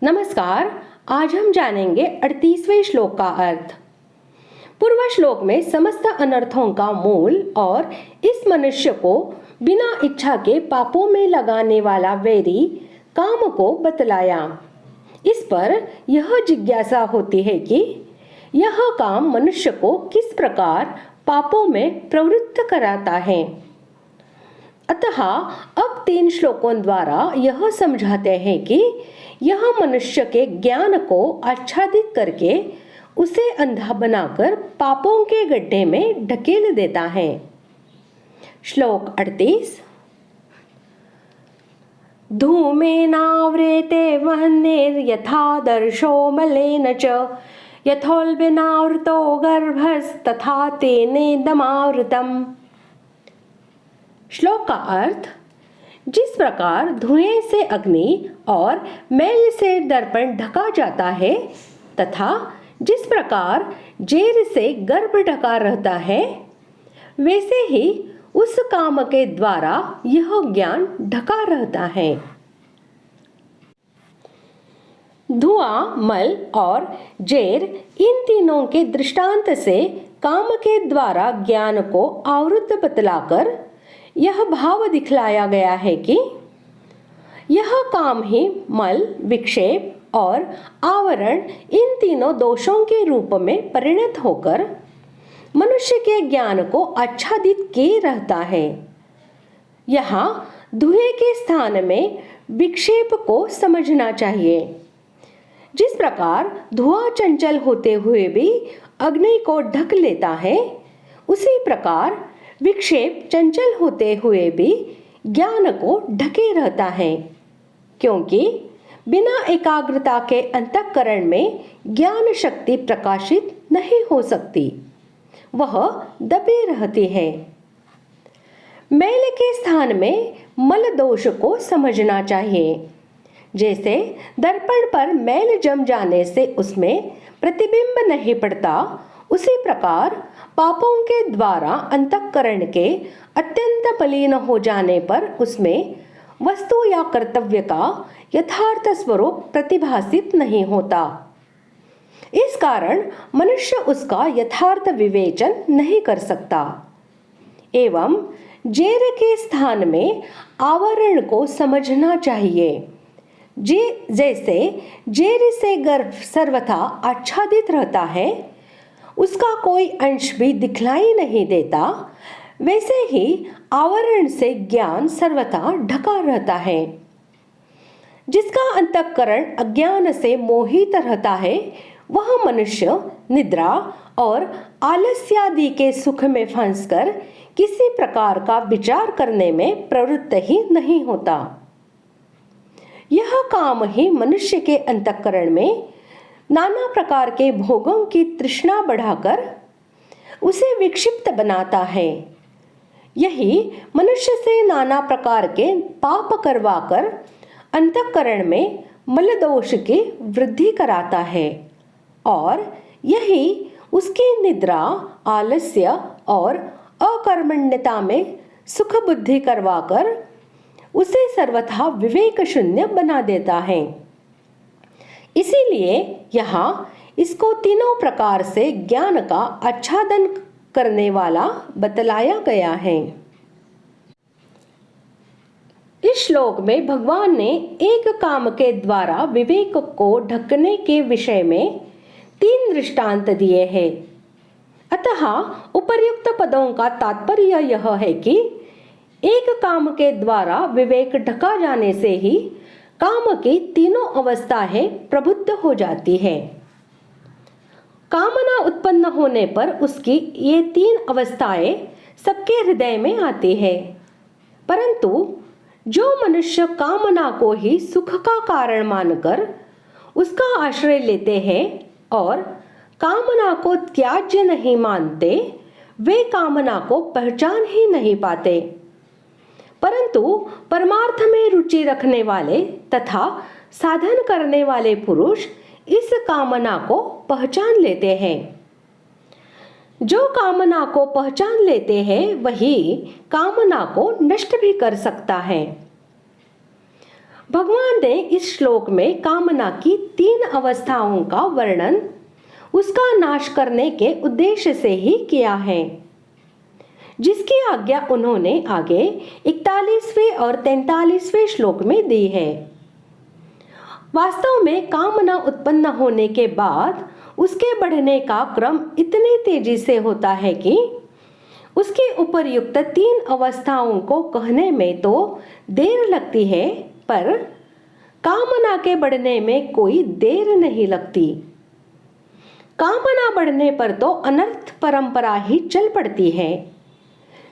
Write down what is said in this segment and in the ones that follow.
नमस्कार। आज हम जानेंगे 38वें श्लोक का अर्थ। पूर्व श्लोक में समस्त अनर्थों का मूल और इस मनुष्य को बिना इच्छा के पापों में लगाने वाला वैरी काम को बतलाया। इस पर यह जिज्ञासा होती है कि यह काम मनुष्य को किस प्रकार पापों में प्रवृत्त कराता है। अतः अब 3 श्लोकों द्वारा यह समझाते हैं कि यह मनुष्य के ज्ञान को आच्छादित करके उसे अंधा बनाकर पापों के गड्ढे में ढकेल देता है। श्लोक 38। धूमेनाव्रेते वह्निर्यथादर्शो मलेन च यथोल्बेनावृतो गर्भस्तथा तेनेदमावृतम्। श्लोक का अर्थ, जिस प्रकार धुएं से अग्नि और मैल से दर्पण ढका जाता है तथा जिस प्रकार जेर से गर्भ ढका रहता है, वैसे ही उस काम के द्वारा यह ज्ञान ढका रहता है। धुआं, मल और जेर इन तीनों के दृष्टांत से काम के द्वारा ज्ञान को आवृत बतलाकर यह भाव दिखलाया गया है कि यह काम ही मल, विक्षेप और आवरण इन तीनों दोषों के रूप में परिणत होकर मनुष्य के ज्ञान को आच्छादित किए रहता है। यहाँ धुएं के स्थान में विक्षेप को समझना चाहिए। जिस प्रकार धुआं चंचल होते हुए भी अग्नि को ढक लेता है, उसी प्रकार विक्षेप चंचल होते हुए भी ज्ञान को ढके रहता है, क्योंकि बिना एकाग्रता के अंतःकरण में ज्ञान शक्ति प्रकाशित नहीं हो सकती, वह दबे रहती है। मैल के स्थान में मल दोष को समझना चाहिए। जैसे दर्पण पर मैल जम जाने से उसमें प्रतिबिंब नहीं पड़ता, उसी प्रकार पापों के द्वारा अंतःकरण के अत्यंत मलिन हो जाने पर उसमें वस्तु या कर्तव्य का यथार्थ स्वरूप प्रतिभासित नहीं होता। इस कारण मनुष्य उसका यथार्थ विवेचन नहीं कर सकता। एवं जेर के स्थान में आवरण को समझना चाहिए। जैसे जेर से गर्भ सर्वथा आच्छादित रहता है, उसका कोई अंश भी दिखलाई नहीं देता, वैसे ही आवरण से ज्ञान सर्वथा ढका रहता है। जिसका अंतःकरण अज्ञान से मोहित रहता है, वह मनुष्य निद्रा और आलस्यादि के सुख में फंसकर किसी प्रकार का विचार करने में प्रवृत्त ही नहीं होता। यह काम ही मनुष्य के अंतःकरण में नाना प्रकार के भोगों की तृष्णा बढ़ाकर उसे विक्षिप्त बनाता है। यही मनुष्य से नाना प्रकार के पाप करवाकर अंतःकरण में मल दोष की वृद्धि कराता है और यही उसकी निद्रा, आलस्य और अकर्मण्यता में सुख बुद्धि करवाकर उसे सर्वथा विवेक शून्य बना देता है। इसीलिए यहाँ इसको तीनों प्रकार से ज्ञान का आच्छादन करने वाला बतलाया गया है। इस श्लोक में भगवान ने एक काम के द्वारा विवेक को ढकने के विषय में 3 दृष्टांत दिए हैं। अतः उपर्युक्त पदों का तात्पर्य यह है कि एक काम के द्वारा विवेक ढका जाने से ही काम की तीनों अवस्थाएं प्रबुद्ध हो जाती है। कामना उत्पन्न होने पर उसकी ये 3 अवस्थाएं सबके हृदय में आती है, परंतु जो मनुष्य कामना को ही सुख का कारण मानकर उसका आश्रय लेते हैं और कामना को त्याज्य नहीं मानते, वे कामना को पहचान ही नहीं पाते। परंतु परमार्थ में रुचि रखने वाले तथा साधन करने वाले पुरुष इस कामना को पहचान लेते हैं। जो कामना को पहचान लेते हैं, वही कामना को नष्ट भी कर सकता है। भगवान ने इस श्लोक में कामना की 3 अवस्थाओं का वर्णन उसका नाश करने के उद्देश्य से ही किया है, जिसकी आज्ञा उन्होंने आगे 41वें और 43वें श्लोक में दी है। वास्तव में कामना उत्पन्न होने के बाद उसके बढ़ने का क्रम इतनी तेजी से होता है कि उसके उपर्युक्त 3 अवस्थाओं को कहने में तो देर लगती है, पर कामना के बढ़ने में कोई देर नहीं लगती। कामना बढ़ने पर तो अनर्थ परंपरा ही चल पड़ती है।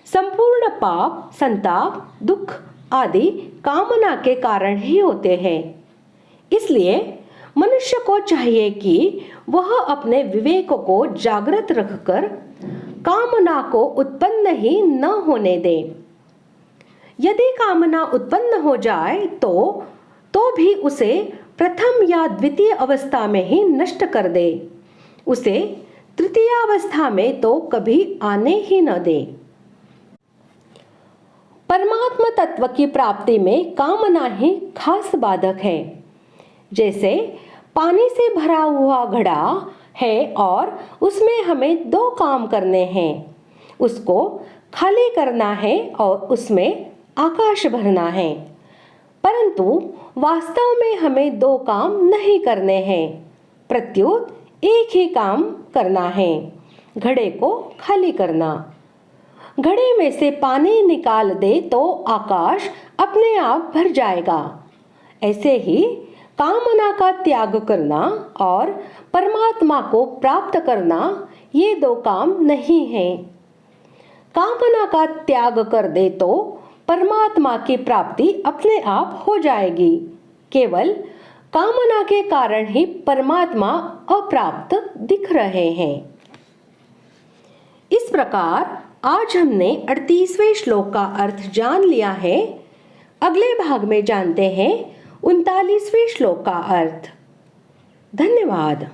संपूर्ण पाप, संताप, दुख आदि कामना के कारण ही होते हैं। इसलिए मनुष्य को चाहिए कि वह अपने विवेक को जागृत रखकर कामना को उत्पन्न ही न होने दे। यदि कामना उत्पन्न हो जाए तो भी उसे प्रथम या द्वितीय अवस्था में ही नष्ट कर दे, उसे तृतीय अवस्था में तो कभी आने ही न दे। परमात्मा तत्व की प्राप्ति में कामना ही खास बाधक है। जैसे पानी से भरा हुआ घड़ा है और उसमें हमें 2 काम करने हैं, उसको खाली करना है और उसमें आकाश भरना है। परंतु वास्तव में हमें 2 काम नहीं करने हैं, प्रत्युत एक ही काम करना है, घड़े को खाली करना। घड़े में से पानी निकाल दे तो आकाश अपने आप भर जाएगा। ऐसे ही कामना का त्याग करना और परमात्मा को प्राप्त करना ये 2 काम नहीं हैं। कामना का त्याग कर दे तो परमात्मा की प्राप्ति अपने आप हो जाएगी। केवल कामना के कारण ही परमात्मा अप्राप्त दिख रहे हैं। इस प्रकार आज हमने 38वें श्लोक का अर्थ जान लिया है। अगले भाग में जानते हैं 39वें श्लोक का अर्थ। धन्यवाद।